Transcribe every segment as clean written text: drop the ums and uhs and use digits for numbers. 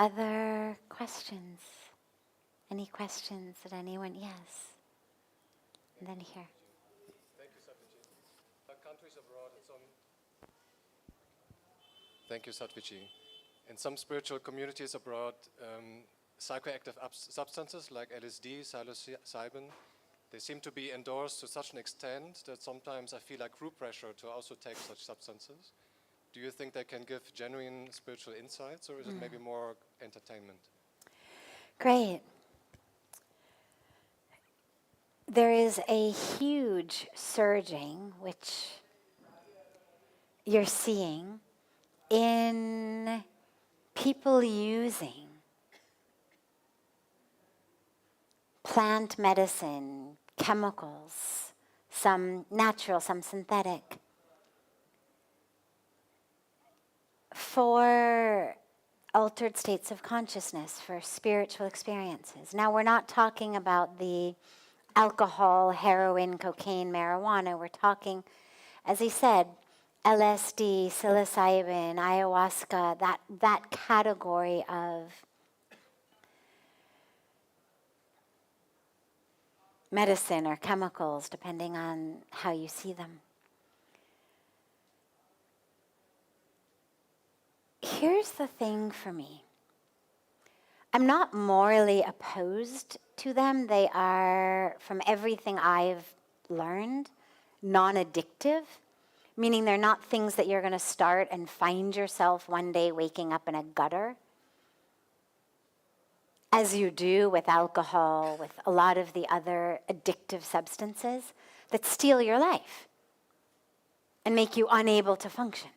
other questions? Any questions that anyone? Yes. And then here. Thank you, Sadhviji. Countries abroad and some. Thank you, Sadhviji. In some spiritual communities abroad, psychoactive substances like LSD, psilocybin, they seem to be endorsed to such an extent that sometimes I feel like group pressure to also take such substances. Do you think they can give genuine spiritual insights, or is it maybe more entertainment? Great. There is a huge surging, which you're seeing, in people using plant medicine, chemicals, some natural, some synthetic, for altered states of consciousness, for spiritual experiences. Now, we're not talking about the alcohol, heroin, cocaine, marijuana. We're talking, as he said, LSD, psilocybin, ayahuasca, that category of medicine or chemicals, depending on how you see them. Here's the thing for me. I'm not morally opposed to them. They are, from everything I've learned, non-addictive, meaning they're not things that you're going to start and find yourself one day waking up in a gutter, as you do with alcohol, with a lot of the other addictive substances that steal your life and make you unable to function.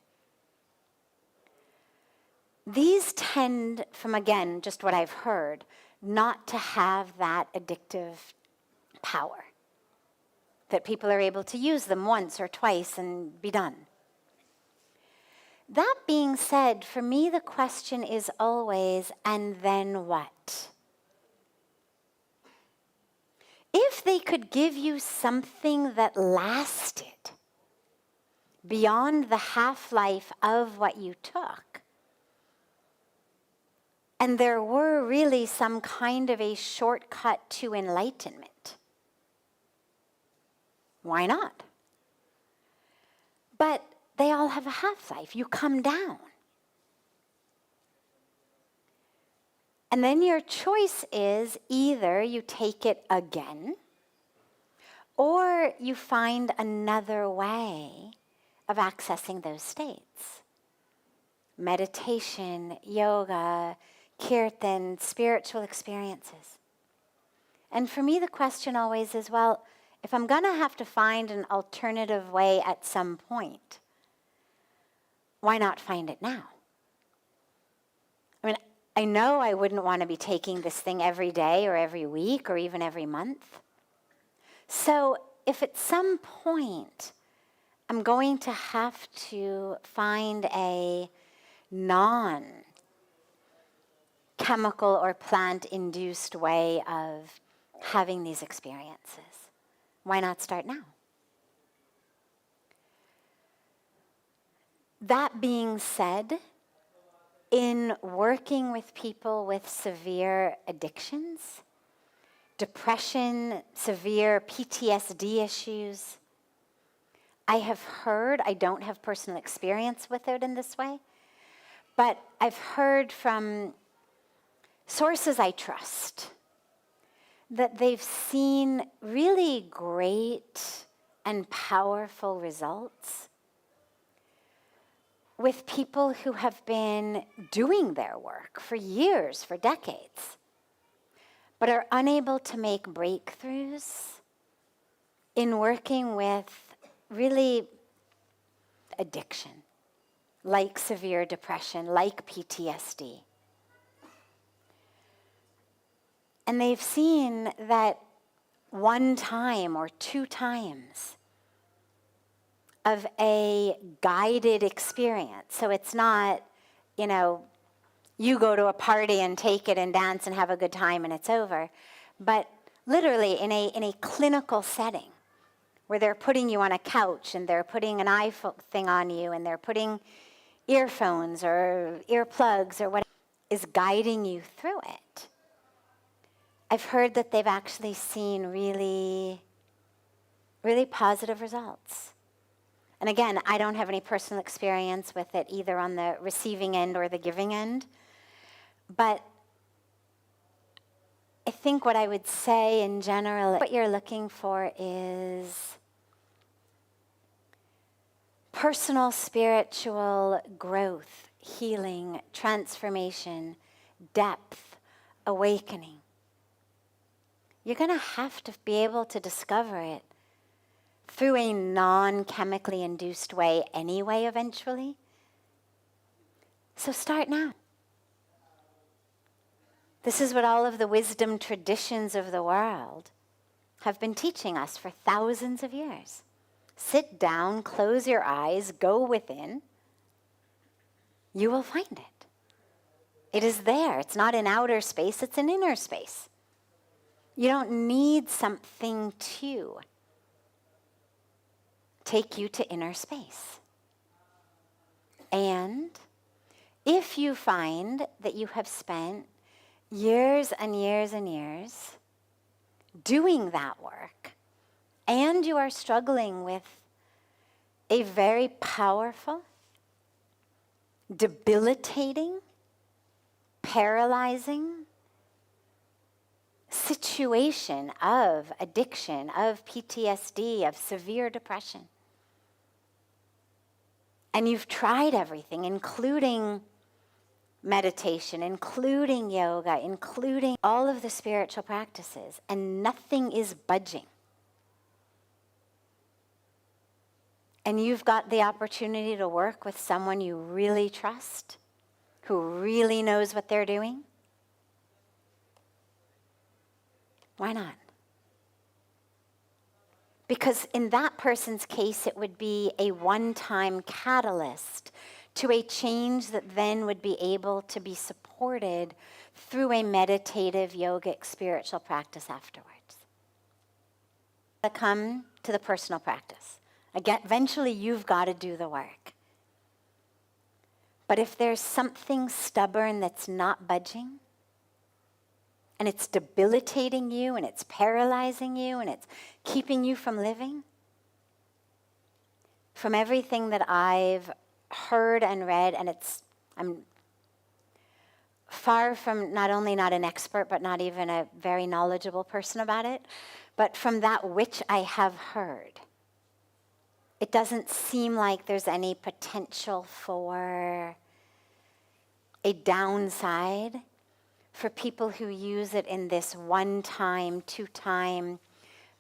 These tend, from again, just what I've heard, not to have that addictive power, that people are able to use them once or twice and be done. That being said, for me the question is always, and then what? If they could give you something that lasted beyond the half-life of what you took, and there were really some kind of a shortcut to enlightenment, why not? But they all have a half-life. You come down. And then your choice is either you take it again or you find another way of accessing those states. Meditation, yoga, kirtan, spiritual experiences. And for me, the question always is, well, if I'm going to have to find an alternative way at some point, why not find it now? I mean, I know I wouldn't want to be taking this thing every day or every week or even every month. So if at some point I'm going to have to find a non-chemical or plant-induced way of having these experiences, why not start now? That being said, in working with people with severe addictions, depression, severe PTSD issues, I have heard, I don't have personal experience with it in this way, but I've heard from sources I trust that they've seen really great and powerful results with people who have been doing their work for years, for decades, but are unable to make breakthroughs in working with really addiction, like severe depression, like PTSD. And they've seen that one time or two times of a guided experience. So it's not, you go to a party and take it and dance and have a good time and it's over. But literally in a clinical setting where they're putting you on a couch and they're putting an iPhone thing on you and they're putting earphones or earplugs or whatever. is guiding you through it, I've heard that they've actually seen really, really positive results. And again, I don't have any personal experience with it either on the receiving end or the giving end. But I think what I would say in general, what you're looking for is personal spiritual growth, healing, transformation, depth, awakening. You're going to have to be able to discover it through a non-chemically induced way anyway, eventually. So start now. This is what all of the wisdom traditions of the world have been teaching us for thousands of years. Sit down, close your eyes, go within. You will find it. It is there. It's not in outer space, it's in inner space. You don't need something to take you to inner space. And if you find that you have spent years and years and years doing that work, and you are struggling with a very powerful, debilitating, paralyzing situation of addiction, of PTSD, of severe depression, and you've tried everything, including meditation, including yoga, including all of the spiritual practices, and nothing is budging. And you've got the opportunity to work with someone you really trust, who really knows what they're doing. Why not? Because in that person's case, it would be a one-time catalyst to a change that then would be able to be supported through a meditative yogic spiritual practice afterwards. Come to the personal practice. Again, eventually you've got to do the work. But if there's something stubborn that's not budging, and it's debilitating you, and it's paralyzing you, and it's keeping you from living, from everything that I've heard and read, and I'm far from not only not an expert, but not even a very knowledgeable person about it, but from that which I have heard, it doesn't seem like there's any potential for a downside for people who use it in this one-time, two-time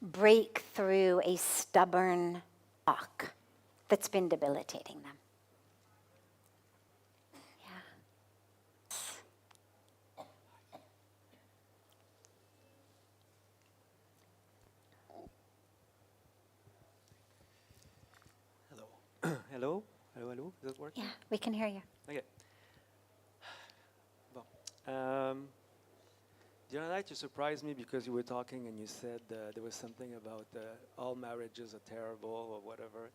break through a stubborn block that's been debilitating them. Hello? Hello, hello? Is it working? Yeah, we can hear you. Okay. Well, the other night you surprised me because you were talking and you said there was something about all marriages are terrible or whatever.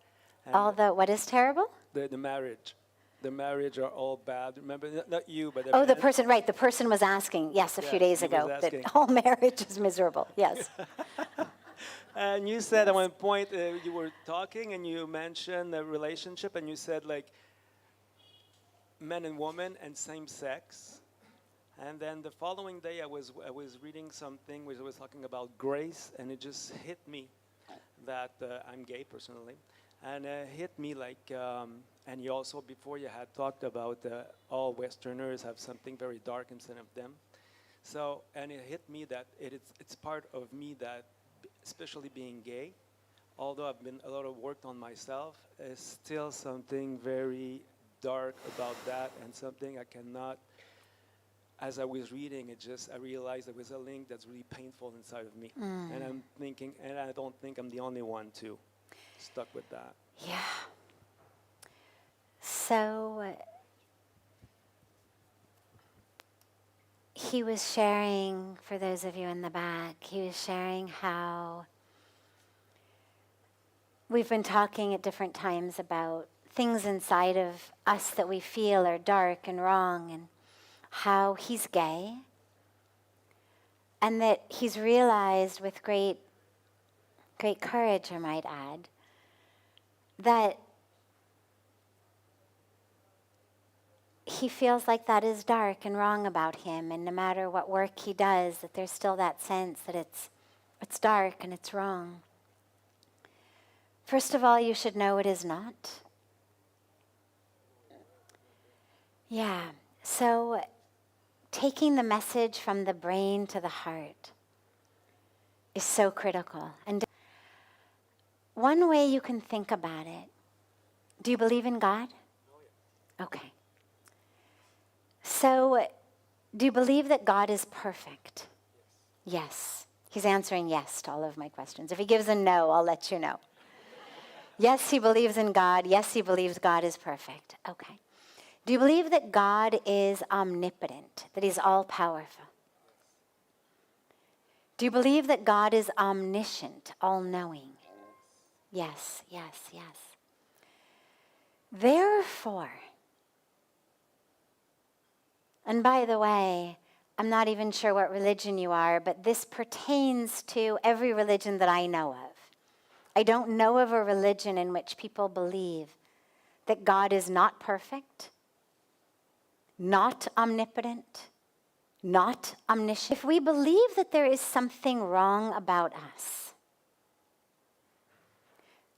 And All the, what is terrible? the marriage. The marriage are all bad. Remember, not you, but Oh, the person, right, the person was asking, yes, a few days he was ago, asking. that all marriage is miserable, yes. And you said at one point you were talking and you mentioned a relationship and you said like men and women and same sex. And then the following day I was reading something which was talking about grace, and it just hit me that I'm gay personally, and it hit me like and you also before you had talked about all Westerners have something very dark inside of them. So and it hit me that it's part of me that, especially being gay, although I've been a lot of work on myself, is still something very dark about that, and something I cannot. As I was reading, I realized there was a link that's really painful inside of me, and I'm thinking, and I don't think I'm the only one too, stuck with that. Yeah. So he was sharing, for those of you in the back, he was sharing how we've been talking at different times about things inside of us that we feel are dark and wrong, and how he's gay, and that he's realized with great courage, I might add, that he feels like that is dark and wrong about him, and no matter what work he does, that there's still that sense that it's dark and it's wrong. First of all, you should know it is not. Yeah, so taking the message from the brain to the heart is so critical. And one way you can think about it, do you believe in God? Okay. So, do you believe that God is perfect? Yes. He's answering yes to all of my questions. If he gives a no, I'll let you know. Yes, he believes in God. Yes, he believes God is perfect. Okay. Do you believe that God is omnipotent, that he's all-powerful? Do you believe that God is omniscient, all-knowing? Yes, yes, yes. Therefore, and by the way, I'm not even sure what religion you are, but this pertains to every religion that I know of. I don't know of a religion in which people believe that God is not perfect, not omnipotent, not omniscient. If we believe that there is something wrong about us,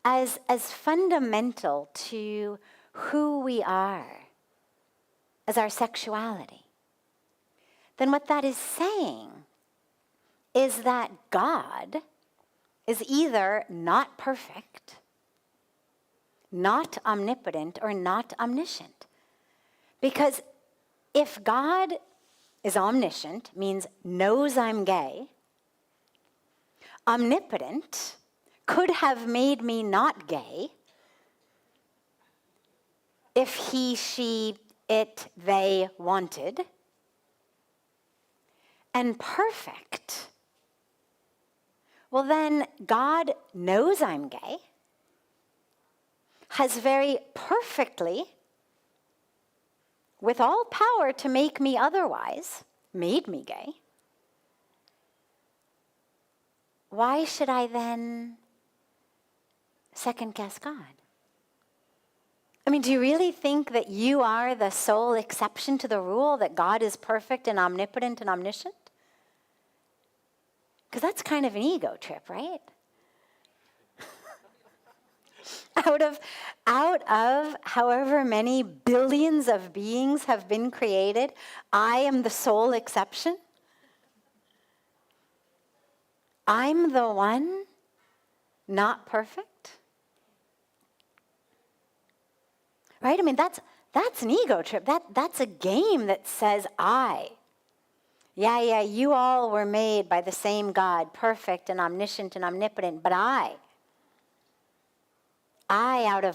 as fundamental to who we are, as our sexuality, then what that is saying is that God is either not perfect, not omnipotent, or not omniscient. Because if God is omniscient, means knows I'm gay, omnipotent, could have made me not gay, if he, she, it, they wanted, and perfect, well then God knows I'm gay, has very perfectly, with all power to make me otherwise, made me gay. Why should I then second guess God? I mean, do you really think that you are the sole exception to the rule, that God is perfect and omnipotent and omniscient? Because that's kind of an ego trip, right? Out of however many billions of beings have been created, I am the sole exception? I'm the one not perfect? Right? I mean, that's an ego trip. That's a game that says Yeah, you all were made by the same God, perfect and omniscient and omnipotent, but I out of